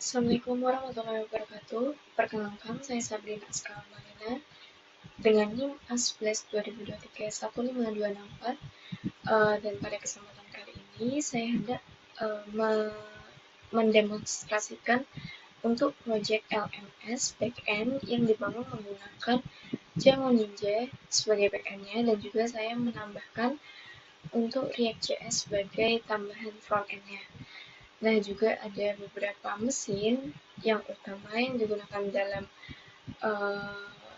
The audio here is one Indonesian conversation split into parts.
Assalamualaikum warahmatullahi wabarakatuh. Perkenalkan, saya Sabrina Askamalina dengan NIM A11-2023-15264. Dan pada kesempatan kali ini saya hendak mendemonstrasikan untuk proyek LMS backend yang dibangun menggunakan Django Ninja sebagai backend-nya, dan juga saya menambahkan untuk React.js sebagai tambahan front-end-nya. Nah, juga ada beberapa mesin yang utama yang digunakan dalam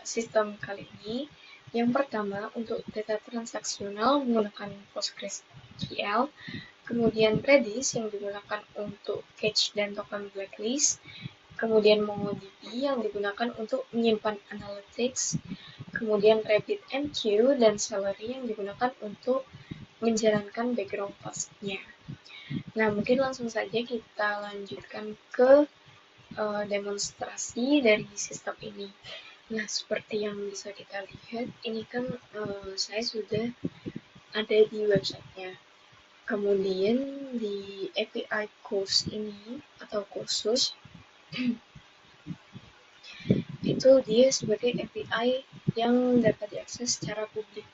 sistem kali ini. Yang pertama, untuk data transaksional menggunakan PostgreSQL, kemudian Redis yang digunakan untuk cache dan token blacklist, kemudian MongoDB yang digunakan untuk menyimpan analytics, kemudian RabbitMQ dan Celery yang digunakan untuk menjalankan background task-nya. Nah, mungkin langsung saja kita lanjutkan ke demonstrasi dari sistem ini. Nah, seperti yang bisa kita lihat, ini kan saya sudah ada di websitenya. Kemudian di API course ini atau kursus itu dia sebagai API yang dapat diakses secara publik.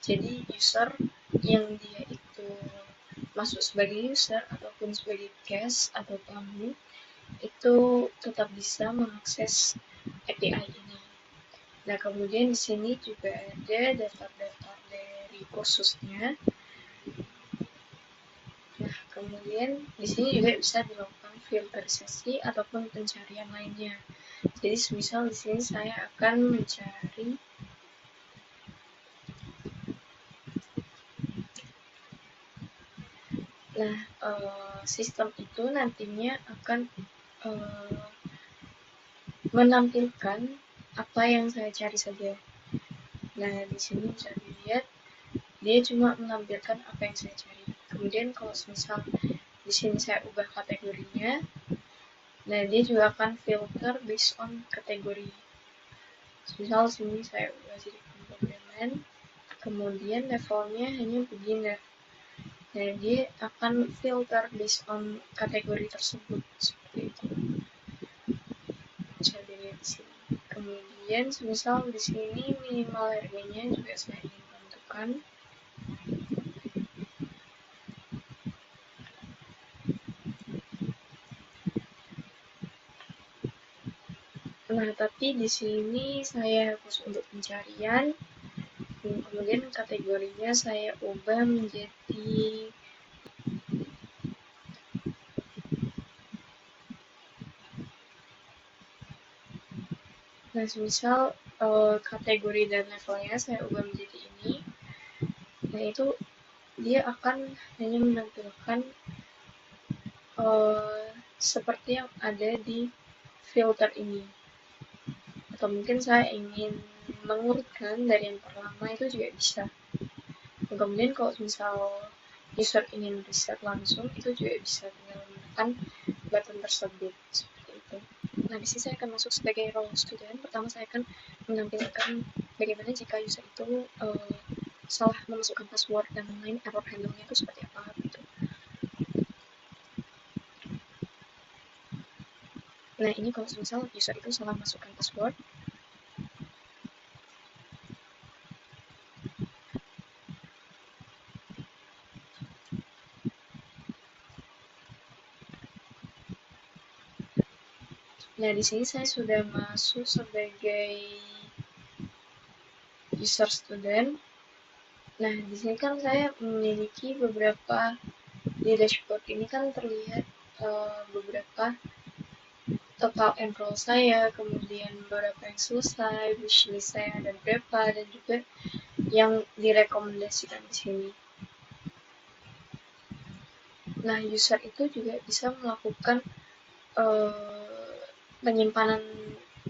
Jadi user yang dia itu masuk sebagai user ataupun sebagai guest atau tamu itu tetap bisa mengakses API ini. Nah, kemudian di sini juga ada daftar-daftar dari kursusnya. Nah, kemudian di sini juga bisa dilakukan filterisasi ataupun pencarian lainnya. Jadi, semisal di sini saya akan mencari sistem itu nantinya akan menampilkan apa yang saya cari saja. Nah, di sini bisa dilihat dia cuma menampilkan apa yang saya cari. Kemudian kalau misal di sini saya ubah kategorinya, nah dia juga akan filter based on kategori. Misal sini saya ubah jadi pemrograman, kemudian levelnya hanya beginner. Nah, dia akan filter based on kategori tersebut seperti itu. Bisa dilihat di sini. Kemudian, misal di sini minimal harganya juga saya ingin tentukan. Nah, tapi di sini saya hapus untuk pencarian. Kemudian kategorinya saya ubah menjadi misal kategori dan levelnya saya ubah menjadi ini. Nah, itu dia akan hanya menampilkan seperti yang ada di filter ini. Atau mungkin saya ingin mengurutkan dari yang pertama itu juga bisa. Kemudian kalau misal user ingin reset langsung, itu juga bisa tinggal menekan button tersebut seperti itu. Nah, di sini saya akan masuk sebagai role student. Pertama saya akan menampilkan bagaimana jika user itu salah memasukkan password dan lain-lain, error handling-nya itu seperti apa gitu. Nah, ini kalau misal user itu salah masukkan password, nah di sini saya sudah masuk sebagai user student. Nah, di sini kan saya memiliki beberapa di dashboard ini kan terlihat beberapa total enroll saya, kemudian beberapa yang selesai, wishlist saya ada berapa, dan juga yang direkomendasikan di sini. Nah, user itu juga bisa melakukan penyimpanan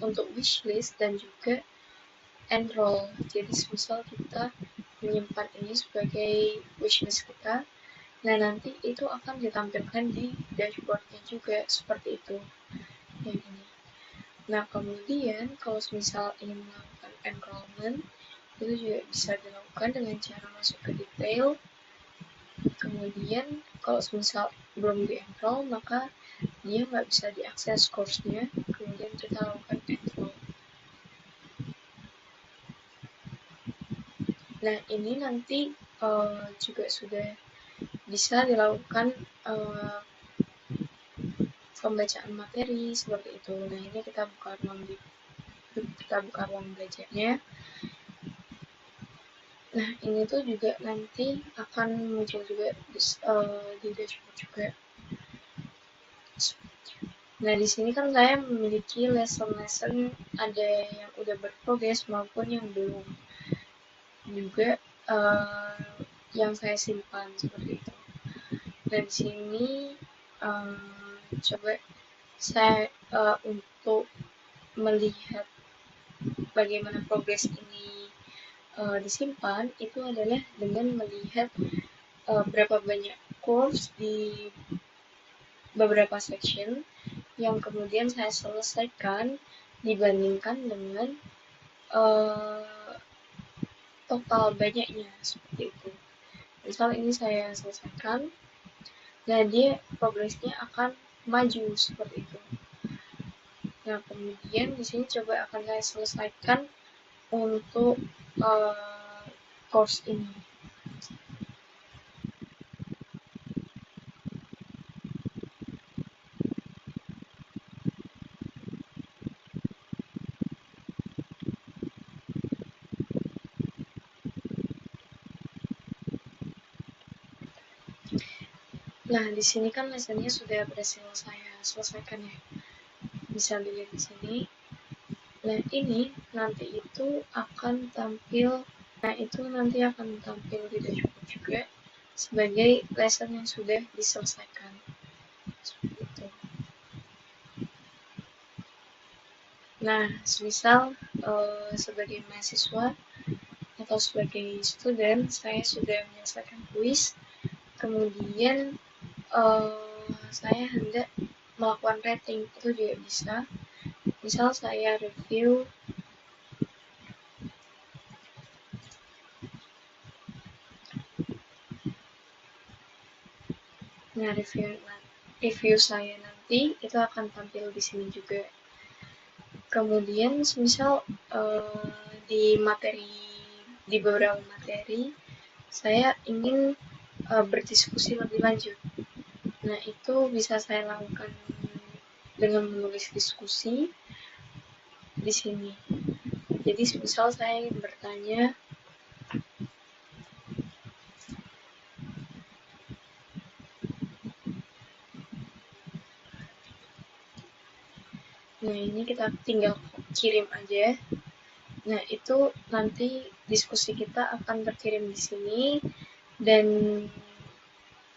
untuk wishlist dan juga enroll. Jadi, misal kita menyimpan ini sebagai wishlist kita, nah nanti itu akan ditampilkan di dashboardnya juga seperti itu. Yang ini. Nah, kemudian kalau misal ingin melakukan enrollment, itu juga bisa dilakukan dengan cara masuk ke detail. Kemudian kalau misal belum di-enroll, maka dia nggak bisa diakses course-nya, kemudian kita lakukan enroll. Nah, ini nanti juga sudah bisa dilakukan pembacaan materi seperti itu. Nah, ini kita buka ruang belajarnya. Nah, ini tuh juga nanti akan muncul juga di dashboard juga. Nah, di sini kan saya memiliki lesson-lesson, ada yang udah berprogres maupun yang belum. Juga yang saya simpan seperti itu. Dan di sini coba saya untuk melihat bagaimana progres ini disimpan itu adalah dengan melihat berapa banyak course di beberapa section yang kemudian saya selesaikan dibandingkan dengan total banyaknya seperti itu. Misal ini saya selesaikan, nah dia progresnya akan maju seperti itu. Nah, kemudian di sini coba akan saya selesaikan untuk course ini. Nah, di sini kan lessennya sudah berhasil saya selesaikan ya. Bisa dilihat di sini. Nah, ini nanti itu akan tampil, di dashboard juga sebagai lesson yang sudah diselesaikan. Seperti itu. Nah, semisal sebagai mahasiswa atau sebagai student, saya sudah menyelesaikan kuis, kemudian saya hendak melakukan rating, itu juga bisa. Misal saya review review saya nanti itu akan tampil di sini juga. Kemudian misal di beberapa materi saya ingin berdiskusi lebih lanjut. Nah, itu bisa saya lakukan dengan menulis diskusi di sini. Jadi misal saya ingin bertanya, nah ini kita tinggal kirim aja. Nah, itu nanti diskusi kita akan terkirim di sini dan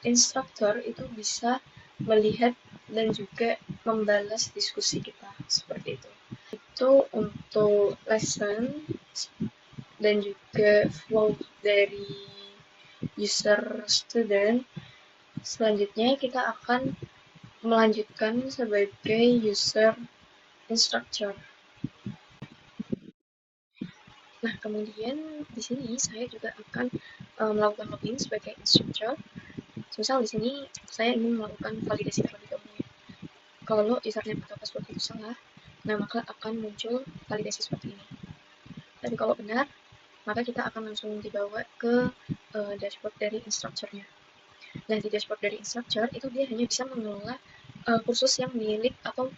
instruktur itu bisa melihat dan juga membalas diskusi kita seperti itu. Itu untuk lesson dan juga flow dari user student. Selanjutnya kita akan melanjutkan sebagai user instructor. Nah, kemudian di sini saya juga akan melakukan login sebagai instructor. Misal di sini saya ingin melakukan validasi terlebih dahulu. Kalau username atau password itu salah, nah maka akan muncul validasi seperti ini. Tapi kalau benar, maka kita akan langsung dibawa ke dashboard dari instrukturnya. Nah, di dashboard dari instruktur itu dia hanya bisa mengelola kursus yang milik atau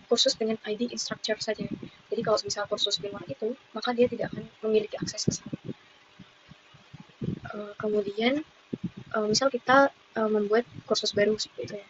kursus dengan ID instruktur saja. Jadi kalau misal kursus di luar itu, maka dia tidak akan memiliki akses ke sana. Kemudian misal kita membuat kursus baru seperti itu ya.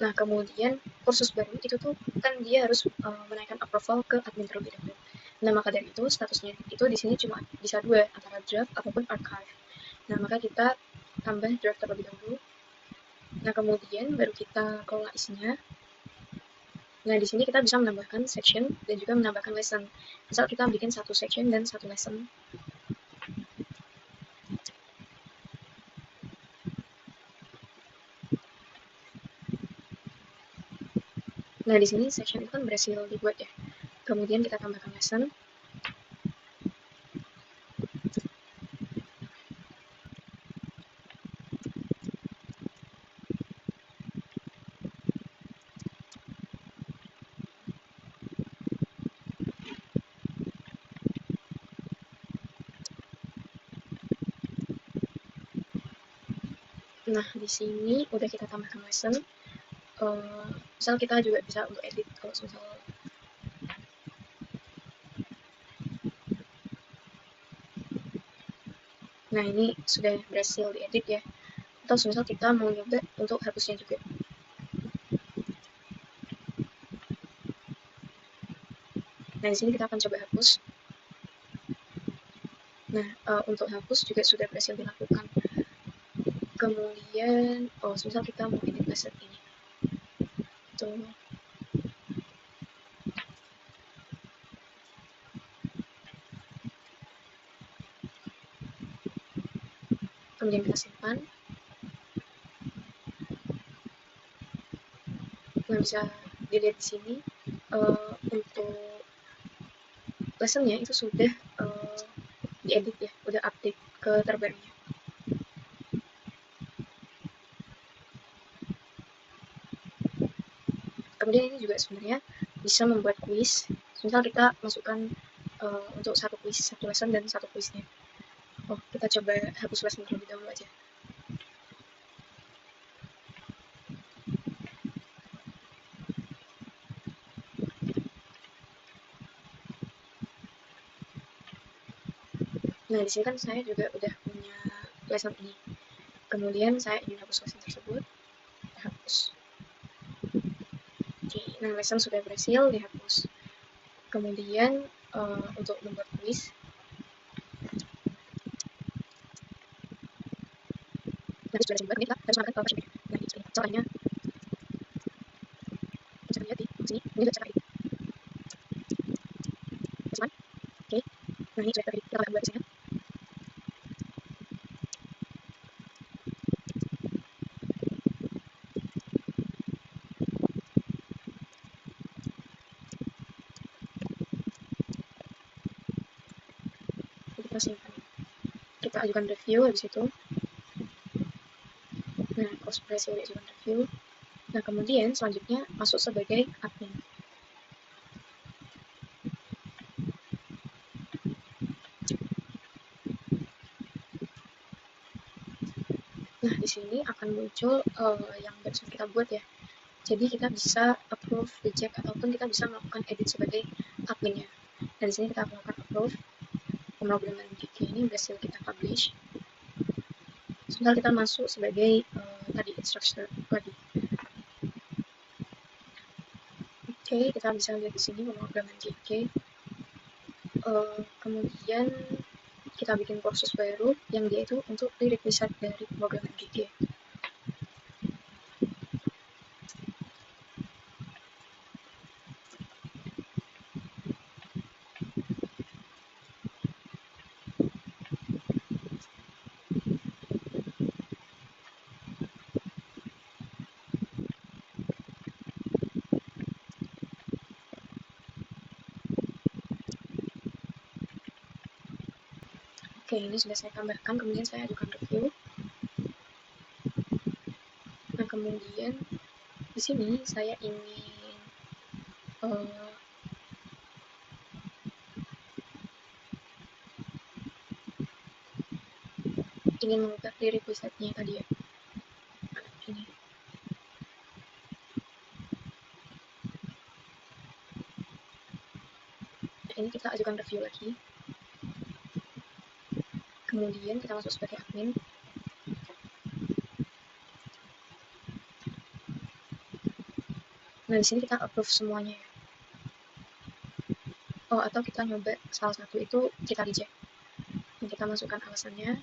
Nah, kemudian kursus baru itu tuh kan dia harus menaikkan approval ke admin terlebih dahulu. Nah, maka dari itu statusnya itu di sini cuma bisa dua, antara draft ataupun archive. Nah, maka kita tambah draft terlebih dahulu. Nah, kemudian baru kita kelola isinya. Nah, di sini kita bisa menambahkan section dan juga menambahkan lesson. Misal kita bikin satu section dan satu lesson. Nah, di sini section itu kan berhasil dibuat ya. Kemudian kita tambahkan lesson. Nah, di sini udah kita tambahkan lesson. Misal kita juga bisa untuk edit kalau misal nah ini sudah berhasil diedit ya, atau misal kita mau nyoba untuk hapusnya juga. Nah, di sini kita akan coba hapus. Nah, untuk hapus juga sudah berhasil dilakukan. Kemudian misal kita mau edit lesson ini tuh. Kemudian kita simpan. Nah, bisa dilihat di sini untuk lessonnya itu sudah diedit ya, udah update ke terbarunya. Kemudian ini juga sebenarnya bisa membuat kuis. Misal kita masukkan untuk satu kuis, satu lesson dan satu kuisnya. Kita coba hapus lesson terlebih dahulu aja. Nah, di sini kan saya juga udah punya lesson ini. Kemudian saya ingin hapus lesson tersebut. Hapus. Oke, nah lesson sudah berhasil dihapus. Kemudian untuk membuat kuis, nanti sudah dibuat, ini kita harus menggunakan PowerPoint. Nah, ini caranya bisa dilihat di sini. Ini sudah cara edit. Oke, nah ini sudah teredit. Kita akan buat desainnya. Kita simpan. Kita ajukan review habis itu. Nah, kalau berhasil diajukan review. Nah, kemudian selanjutnya masuk sebagai admin. Nah, di sini akan muncul yang barusan kita buat ya. Jadi kita bisa approve, reject, ataupun kita bisa melakukan edit sebagai adminnya. Dan di sini kita akan melakukan approve. Pemrograman GK ini berhasil kita publish. Sebentar kita masuk sebagai tadi instructor tadi. Oke, kita bisa lihat di sini pemrograman GK. Kemudian kita bikin kursus baru yang dia itu untuk prerequisite dari pemrograman GK. Oke, ini sudah saya tambahkan, kemudian saya ajukan review. Nah, kemudian di sini saya ingin mengubah prerequisite-nya tadi ya. Ini. Nah, ini kita ajukan review lagi. Kemudian kita masuk sebagai admin. Nah, di sini kita approve semuanya ya. Atau kita nyoba salah satu itu kita reject. Nah, kita masukkan alasannya.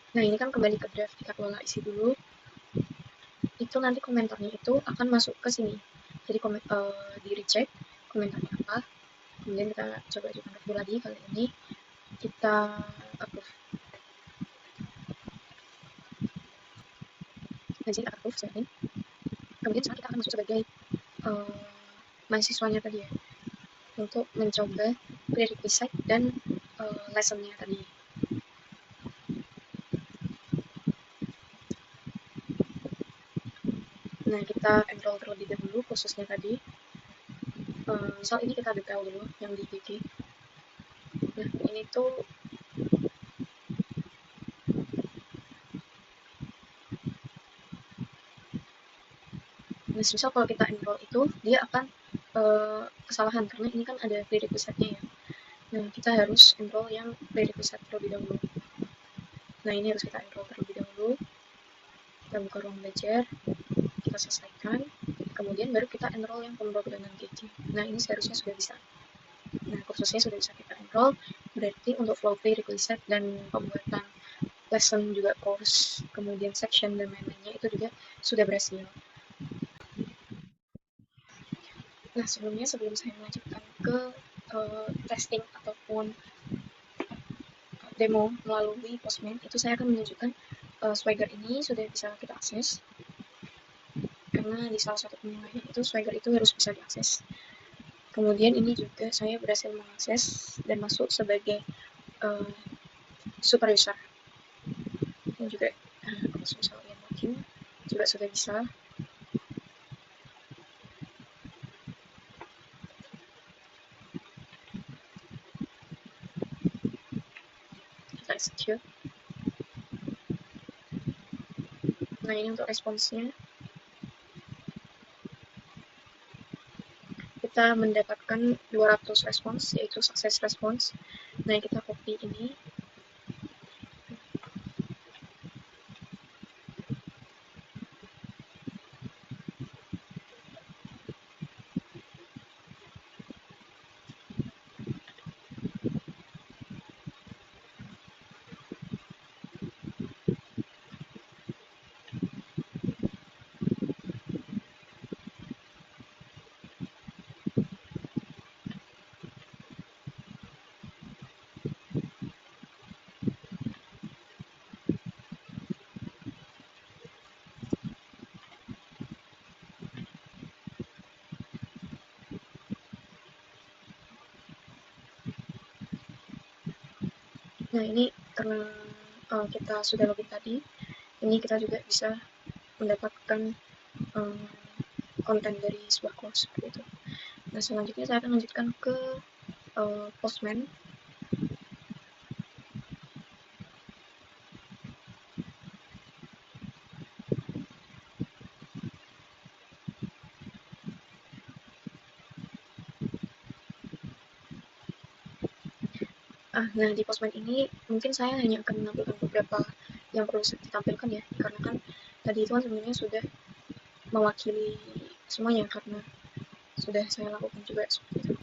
Nah, ini kan kembali ke draft, kita kelola isi dulu. Itu nanti komentarnya itu akan masuk ke sini. Jadi di reject, komentarnya apa, kemudian kita coba ajukan review lagi. Kali ini kita approve. Nah, kita approve sekarang. Kemudian sekarang kita akan masuk sebagai mahasiswanya tadi ya, untuk mencoba prerequisite dan lessonnya tadi. Nah, kita enroll terlebih dahulu khususnya tadi. Misal ini kita detail dulu yang di GG. Nah, ini tuh misal kalau kita enroll itu dia akan kesalahan karena ini kan ada prerequisite-nya ya. Nah, kita harus enroll yang prerequisite terlebih dahulu. Nah, ini harus kita enroll terlebih dahulu. Kita buka ruang belajar, kita selesaikan, kemudian baru kita enroll yang pemrograman GG. Nah, ini seharusnya sudah bisa. Nah, kursusnya sudah bisa kita enroll, berarti untuk flow prerequisite dan pembuatan lesson juga course, kemudian section dan lain-lainnya itu juga sudah berhasil. Nah, sebelum saya melanjutkan ke testing ataupun demo melalui Postman, itu saya akan menunjukkan Swagger ini sudah bisa kita akses. Karena di salah satu penilaian itu Swagger itu harus bisa diakses. Kemudian ini juga saya berhasil mengakses dan masuk sebagai super user. Ini juga kalau misalnya mungkin juga sudah bisa. Kita execute. Nah, ini untuk responsnya. Kita mendapatkan 200 respons, yaitu success response. Nah, kita copy ini. Nah, ini karena kita sudah login tadi, ini kita juga bisa mendapatkan konten dari sebuah course seperti itu. Nah, selanjutnya saya akan lanjutkan ke Postman. Nah, di Postman ini mungkin saya hanya akan menampilkan beberapa yang perlu ditampilkan ya, karena kan tadi itu kan sebenarnya sudah mewakili semuanya karena sudah saya lakukan juga seperti itu.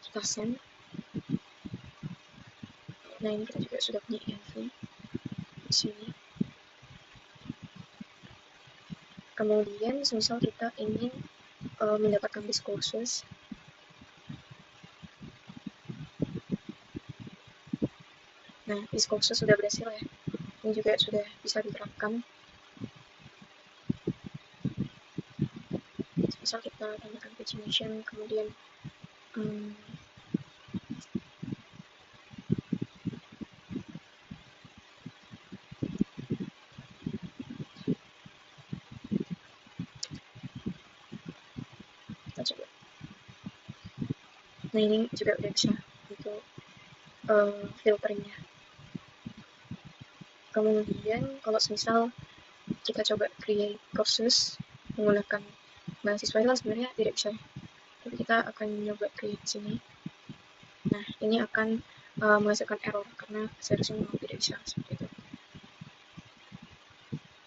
Kita send. Nah, ini kita juga sudah punya info di sini. Kemudian, misal kita ingin mendapatkan discourses, nah discourses sudah berhasil ya, ini juga sudah bisa diterapkan. Misal kita tambahkan pagination, kemudian kita coba. Nah, ini juga udah bisa untuk filteringnya. Kemudian kalau misal kita coba create courses menggunakan mahasiswa itu kan sebenarnya tidak bisa, tapi kita akan nyoba create di sini. Nah, ini akan menghasilkan error karena seharusnya memang tidak bisa seperti itu.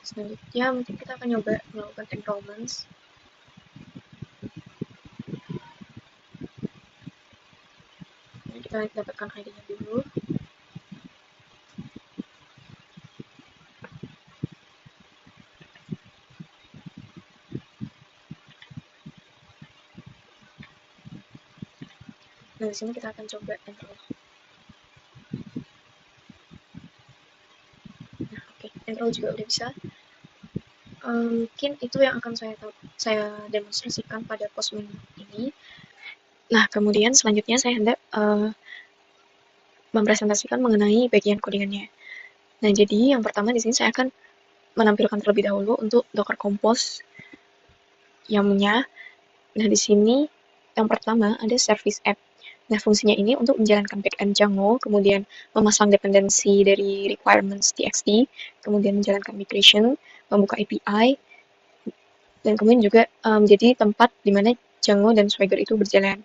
Selanjutnya mungkin kita akan nyoba melakukan enrollments. Nah, kita dapatkan ID-nya dulu. Nah, di sini kita akan coba enroll. Nah, oke, enroll juga udah bisa. Mungkin itu yang akan saya demonstrasikan pada Postman ini. Nah, kemudian selanjutnya saya hendak mempresentasikan mengenai bagian codingannya. Nah, jadi yang pertama di sini saya akan menampilkan terlebih dahulu untuk Docker Compose YAM-nya. Nah, di sini yang pertama ada service app. Nah, fungsinya ini untuk menjalankan backend Django, kemudian memasang dependensi dari requirements txt, kemudian menjalankan migration, membuka API, dan kemudian juga menjadi tempat di mana Django dan Swagger itu berjalan.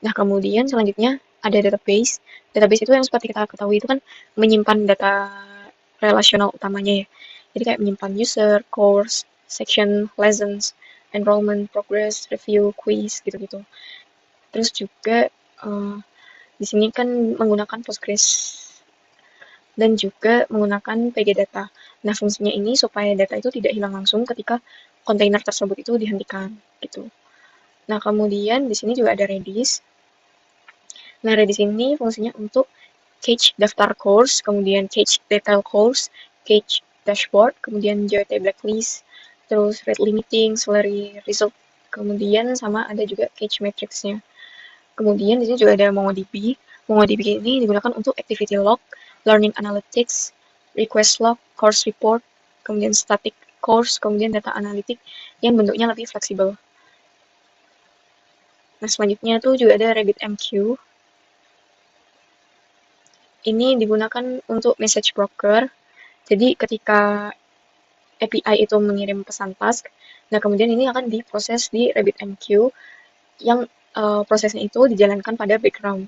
Nah, kemudian selanjutnya ada database. Database itu yang seperti kita ketahui itu kan menyimpan data relasional utamanya ya. Jadi kayak menyimpan user, course, section, lessons, enrollment, progress, review, quiz, gitu-gitu. Terus juga di sini kan menggunakan Postgres dan juga menggunakan PD data. Nah, fungsinya ini supaya data itu tidak hilang langsung ketika kontainer tersebut itu dihentikan gitu. Nah, kemudian di sini juga ada Redis. Nah, Redis ini fungsinya untuk cache daftar course, kemudian cache detail course, cache dashboard, kemudian JWT blacklist, terus rate limiting, salary result, kemudian sama ada juga cache matrixnya. Kemudian di sini juga ada MongoDB. MongoDB ini digunakan untuk activity log, learning analytics, request log, course report, kemudian static course, kemudian data analitik yang bentuknya lebih fleksibel. Nah, selanjutnya tuh juga ada RabbitMQ. Ini digunakan untuk message broker. Jadi ketika API itu mengirim pesan task, nah kemudian ini akan diproses di RabbitMQ yang prosesnya itu dijalankan pada background.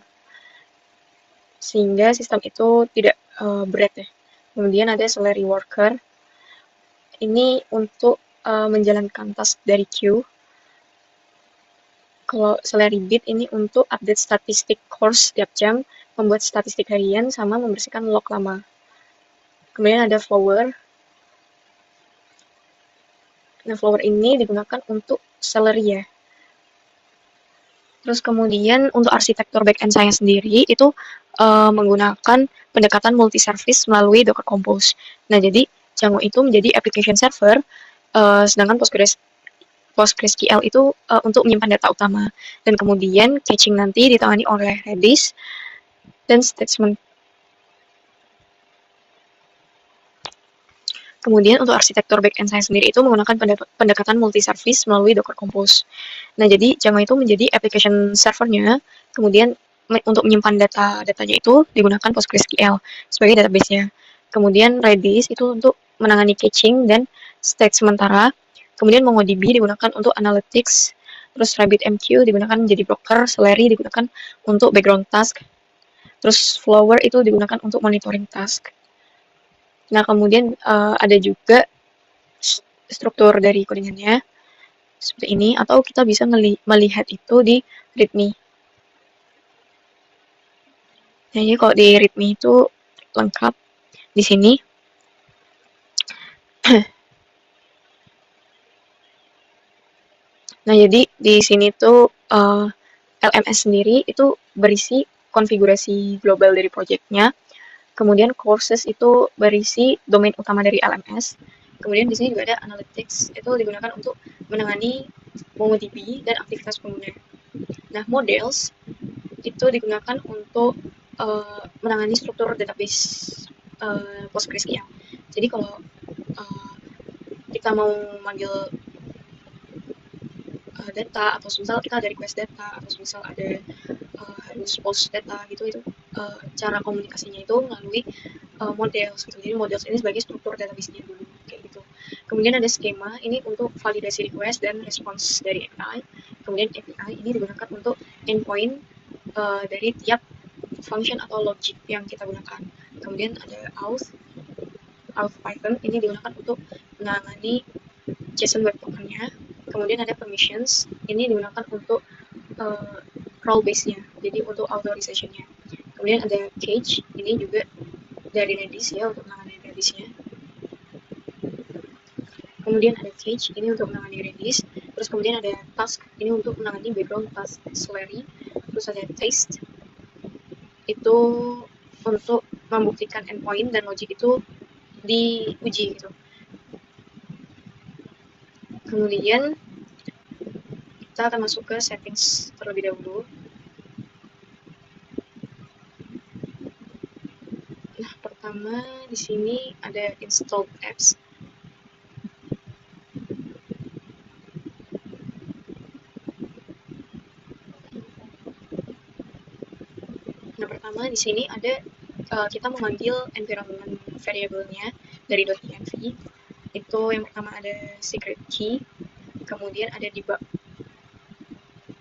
Sehingga sistem itu tidak berat ya. Kemudian ada salary worker. Ini untuk menjalankan task dari queue. Kalau salary bit ini untuk update statistik course setiap jam, membuat statistik harian, sama membersihkan log lama. Kemudian ada flower. Nah, flower ini digunakan untuk salary ya. Terus kemudian untuk arsitektur backend saya sendiri itu menggunakan pendekatan multi-service melalui Docker Compose. Nah, jadi Django itu menjadi application server, sedangkan PostgreSQL itu untuk menyimpan data utama. Dan kemudian caching nanti ditangani oleh Redis dan statement. Kemudian untuk arsitektur backend saya sendiri itu menggunakan pendekatan multi-service melalui Docker Compose. Nah, jadi Django itu menjadi application servernya, kemudian untuk menyimpan datanya itu digunakan PostgreSQL sebagai database-nya. Kemudian Redis itu untuk menangani caching dan state sementara. Kemudian MongoDB digunakan untuk analytics. Terus RabbitMQ digunakan menjadi broker, Celery digunakan untuk background task. Terus Flower itu digunakan untuk monitoring task. Nah, kemudian ada juga struktur dari codingannya seperti ini, atau kita bisa melihat itu di readme. Nah, jadi kalau di readme itu lengkap di sini. Nah, jadi di sini tuh LMS sendiri itu berisi konfigurasi global dari projectnya. Kemudian courses itu berisi domain utama dari LMS. Kemudian di sini juga ada analytics, itu digunakan untuk menangani MongoDB dan aktivitas pengguna. Nah, models itu digunakan untuk menangani struktur database PostgreSQL. Jadi kalau kita mau manggil data, atau misal kita ada request data, atau misal ada harus post data gitu, itu cara komunikasinya itu melalui models gitu. Jadi models ini sebagai struktur database-nya dulu kayak gitu. Kemudian ada skema ini untuk validasi request dan response dari API. Kemudian API ini digunakan untuk endpoint dari tiap function atau logic yang kita gunakan. Kemudian ada auth Python ini digunakan untuk menangani JSON web token-nya. Kemudian ada permissions, ini digunakan untuk role base-nya, jadi untuk authorization-nya. Kemudian ada cage, ini juga dari Redis ya, untuk menangani Redis-nya. Kemudian ada cage, ini untuk menangani Redis. Terus kemudian ada task, ini untuk menangani background task Celery. Terus terus ada test, itu untuk membuktikan endpoint dan logic itu diuji gitu. Kemudian kita akan masuk ke settings terlebih dahulu. Nah, pertama di sini ada install apps. Nah, pertama di sini ada kita memanggil environment variable-nya dari .env. Itu yang pertama ada secret key, kemudian ada debug.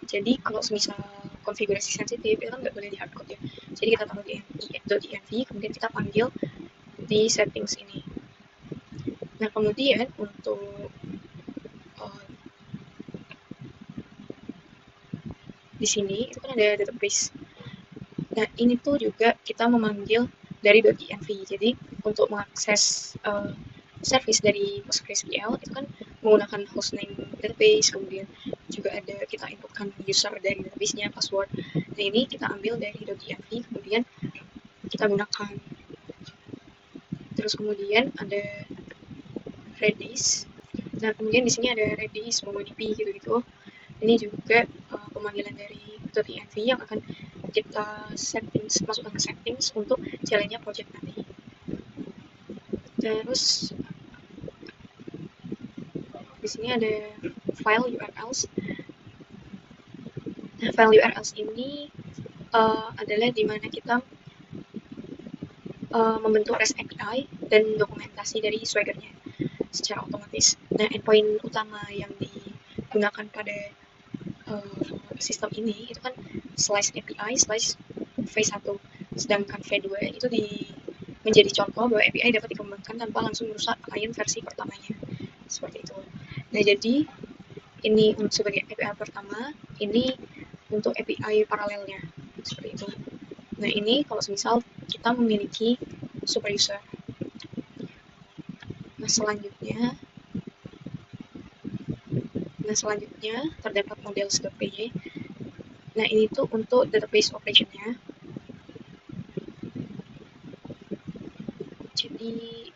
Jadi kalau misal konfigurasi sensitif itu kan nggak boleh di hardcode ya. Jadi kita taruh di .env, kemudian kita panggil di settings ini. Nah, kemudian untuk di sini itu kan ada database. Nah, ini tuh juga kita memanggil dari .env. Jadi untuk mengakses service dari PostgreSQL itu kan menggunakan hostname database, kemudian juga ada kita inputkan user dari database-nya, password. Nah, ini kita ambil dari .env, kemudian kita gunakan. Terus kemudian ada Redis. Nah, kemudian di sini ada Redis, MongoDB gitu-gitu. Ini juga pemanggilan dari .env yang akan kita masukkan ke settings untuk jalannya project nanti. Terus di sini ada file URLs. Nah, file URLs ini adalah dimana kita membentuk REST API dan dokumentasi dari Swagger-nya secara otomatis. Nah, endpoint utama yang digunakan pada sistem ini itu kan slice API, slice V1, sedangkan V2 itu menjadi contoh bahwa API dapat dikembangkan tanpa langsung merusak klien versi pertamanya. Seperti itu. Nah, jadi ini sebagai API pertama, ini untuk API paralelnya. Seperti itu. Nah, ini kalau misal kita memiliki super user. Nah, selanjutnya terdapat models.py. Nah, ini tuh untuk database operation-nya. Jadi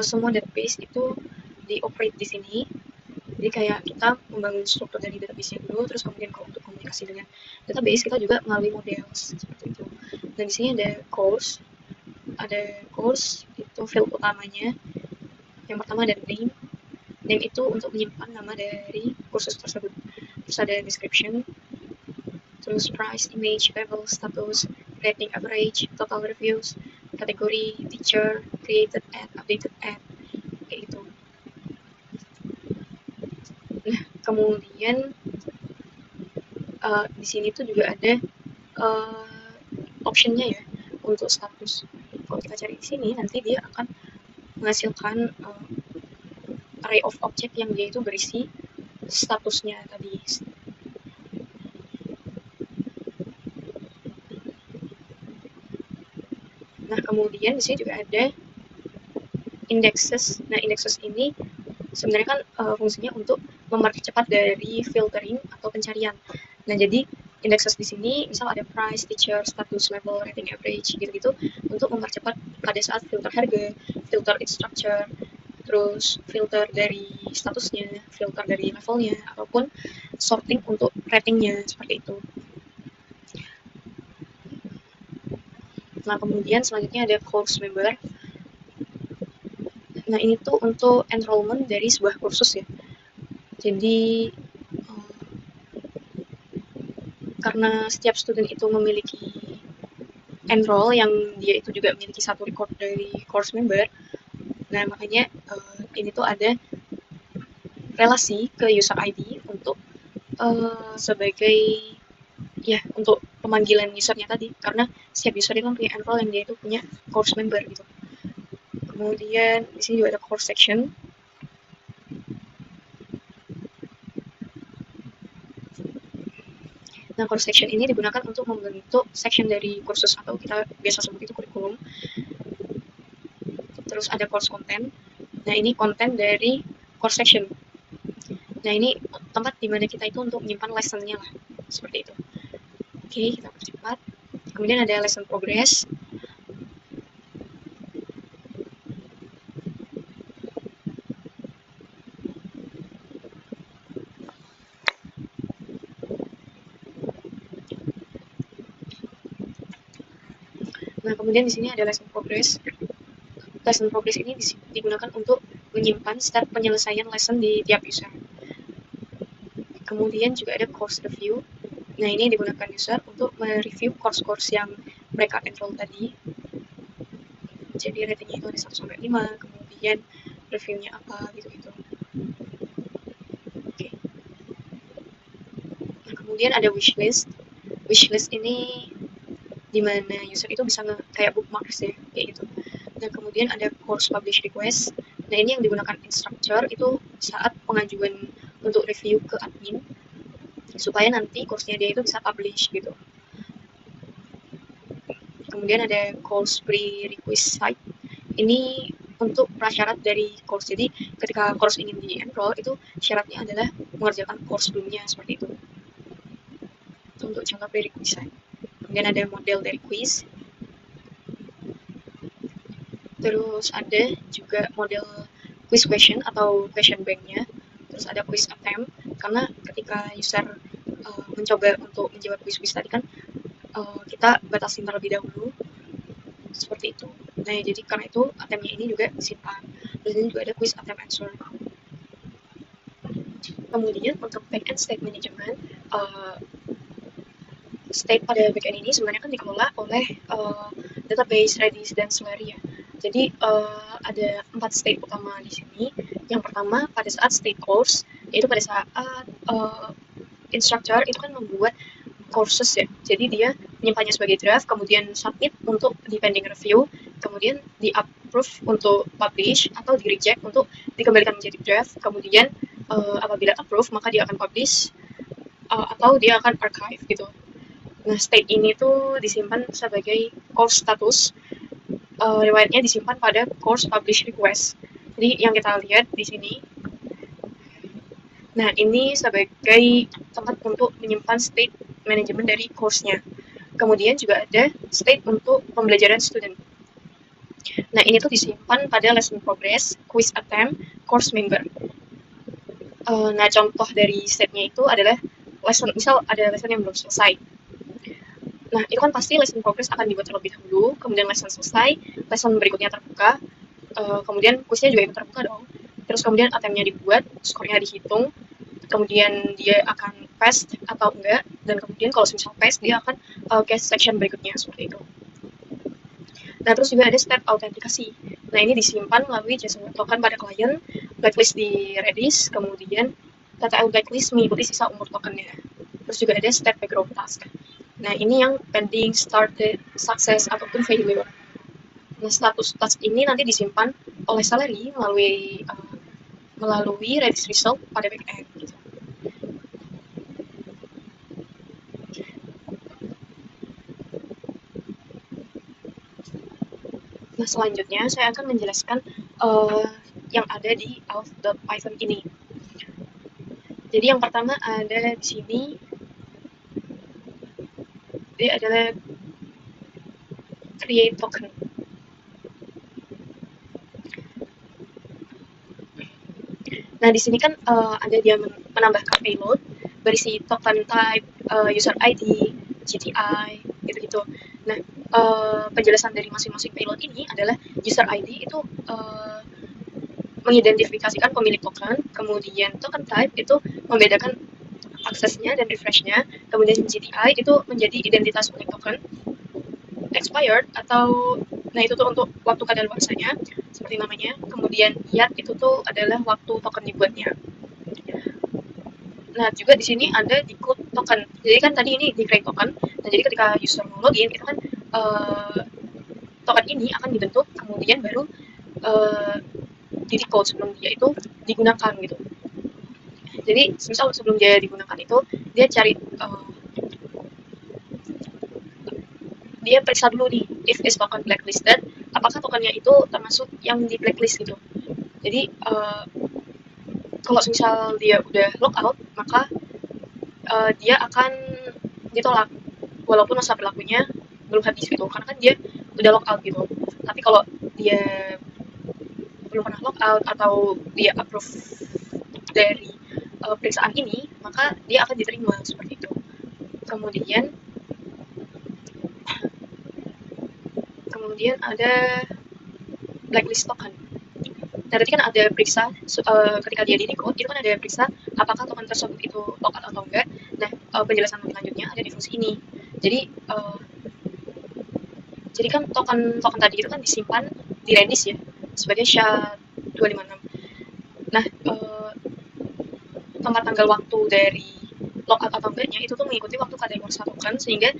semua database itu dioperate di sini. Jadi kayak kita membangun struktur dari database-nya dulu, terus kemudian kalau untuk komunikasi dengan database kita juga melalui models seperti itu. Dan di sini ada course itu field utamanya. Yang pertama ada name itu untuk menyimpan nama dari kursus tersebut. Terus ada description, terus price, image, level, status, rating, average, total reviews, kategori, teacher, created ad, updated ad, kayak gitu. Nah, kemudian di sini tuh juga ada optionnya ya untuk status. Kalau kita cari di sini nanti dia akan menghasilkan array of object yang dia itu berisi statusnya tadi. Nah, kemudian di sini juga ada indexes. Nah, indexes ini sebenarnya kan fungsinya untuk mempercepat dari filtering atau pencarian. Nah, jadi indexes di sini misal ada price, teacher, status, level, rating, average, gitu-gitu untuk mempercepat pada saat filter harga, filter its structure, terus filter dari statusnya, filter dari levelnya, ataupun sorting untuk ratingnya, seperti itu. Nah, kemudian selanjutnya ada course member. Nah, ini tuh untuk enrollment dari sebuah kursus ya. Jadi karena setiap student itu memiliki enroll yang dia itu juga memiliki satu record dari course member. Nah, makanya ini tuh ada relasi ke user ID untuk sebagai ya untuk pemanggilan usernya tadi, karena setiap user itu punya enroll yang dia itu punya course member gitu. Kemudian di sini juga ada course section. Nah, course section ini digunakan untuk membentuk section dari kursus atau kita biasa sebut itu kurikulum. Terus ada course content. Nah, ini konten dari course section. Nah, ini tempat dimana kita itu untuk menyimpan lesson-nya lah. seperti itu. Oke, kita percepat. Kemudian ada lesson progress. Nah, kemudian di sini ada lesson progress. Lesson progress ini digunakan untuk menyimpan step penyelesaian lesson di tiap user. Kemudian juga ada course review. Nah, ini digunakan user untuk mereview course-course yang mereka enroll tadi. Jadi ratingnya itu ada 1-5, kemudian reviewnya apa gitu-gitu. Oke. Nah, kemudian ada wishlist. Wishlist ini dimana user itu bisa kayak bookmarks ya, kayak gitu. Dan kemudian ada course publish request. Nah, ini yang digunakan instructor itu saat pengajuan untuk review ke admin supaya nanti course-nya dia itu bisa publish gitu. Kemudian ada course prerequisite. Ini untuk prasyarat dari course. Jadi ketika course ingin di-enroll itu syaratnya adalah mengerjakan course sebelumnya seperti itu. Itu untuk contoh prerequisite. Kemudian ada model dari quiz. Terus ada juga model quiz question atau question bank-nya. Terus ada quiz attempt, karena ketika user mencoba untuk menjawab quiz-quiz tadi kan kita batasin terlebih dahulu seperti itu. Nah, jadi karena itu attempt-nya ini juga disimpan. Terus ini juga ada quiz attempt answer. Kemudian untuk backend state management, state pada backend ini sebenarnya kan dikelola oleh database Redis dan Slurry ya. Jadi ada 4 state utama di sini. Yang pertama pada saat state course, yaitu pada saat instructor itu kan membuat courses ya. Jadi dia menyimpannya sebagai draft, kemudian submit untuk di pending review, kemudian di approve untuk publish atau di reject untuk dikembalikan menjadi draft. Kemudian apabila approve maka dia akan publish atau dia akan archive gitu. Nah, state ini tuh disimpan sebagai course status. Riwayatnya disimpan pada course publish request. Jadi yang kita lihat di sini. Nah, ini sebagai tempat untuk menyimpan state manajemen dari course-nya. Kemudian juga ada state untuk pembelajaran student. Nah, ini tuh disimpan pada lesson progress, quiz attempt, course member. Nah, contoh dari state-nya itu adalah lesson, misal ada lesson yang belum selesai. Nah, itu kan pasti lesson progress akan dibuat terlebih dahulu, kemudian lesson selesai, lesson berikutnya terbuka, kemudian quiznya juga ikut terbuka dong. Terus kemudian attempt-nya dibuat, skornya dihitung, kemudian dia akan pass atau enggak, dan kemudian kalau misal pass dia akan case section berikutnya seperti itu. Nah, terus juga ada step autentikasi. Nah, ini disimpan melalui JSON Web Token pada klien, blacklist di Redis, kemudian TTL blacklist mengikuti sisa umur tokennya. Terus juga ada step background task. Nah, ini yang pending, started, success, ataupun failure. Nah, status task ini nanti disimpan oleh Salary melalui Redis result pada backend. Gitu. Nah, selanjutnya saya akan menjelaskan yang ada di auth.python ini. Jadi yang pertama ada di sini, dia adalah create token. Nah, di sini kan ada dia menambahkan payload berisi token type, user ID, GTI, gitu-gitu. Nah, penjelasan dari masing-masing payload ini adalah user ID itu mengidentifikasikan pemilik token, kemudian token type itu membedakan aksesnya dan refreshnya, kemudian GTI itu menjadi identitas pemilik token, expired atau nah itu tuh untuk waktu kadaluarsanya seperti namanya, kemudian IAT itu tuh adalah waktu token dibuatnya. Nah, juga di sini ada decode token. Jadi kan tadi ini di create token. Nah, jadi ketika user mau login itu kan token ini akan dibentuk, kemudian baru di decode sebelum dia itu digunakan gitu. Jadi misal sebelum dia digunakan itu dia cari dia periksa dulu nih if is token blacklisted, apakah tokennya itu termasuk yang di blacklist gitu. Jadi kalau misal dia udah logout maka dia akan ditolak walaupun masa berlakunya belum habis gitu, karena kan dia udah lockout gitu. Tapi kalau dia belum pernah lockout atau dia approve dari periksaan ini, maka dia akan diterima seperti itu. Kemudian kemudian ada blacklist token. Nah, tadi kan ada periksa ketika dia di decode, itu kan ada periksa apakah token tersebut itu lockout atau enggak. Nah, penjelasan lebih lanjutnya ada di fungsi ini. Jadi jadi kan token tadi itu kan disimpan di Redis ya sebagai SHA-256. Nah, tempat tanggal waktu dari lockout atau enggaknya itu tuh mengikuti waktu kadaluarsa token, sehingga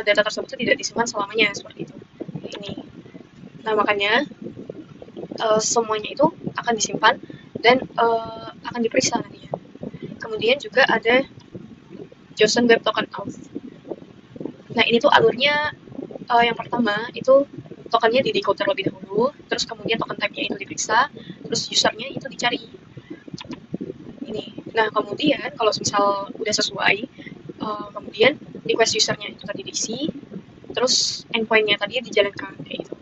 data tersebut tidak disimpan selamanya seperti itu. Ini. Nah, makanya semuanya itu akan disimpan dan akan diperiksa nantinya. Kemudian juga ada JSON Web Token Auth. Nah, ini tuh alurnya yang pertama itu tokennya di decode terlebih dahulu, terus kemudian token type-nya itu diperiksa, terus usernya itu dicari. Ini. Nah, kemudian kalau misal udah sesuai, kemudian request usernya itu tadi diisi, terus endpoint-nya tadi dijalankan kayak gitu.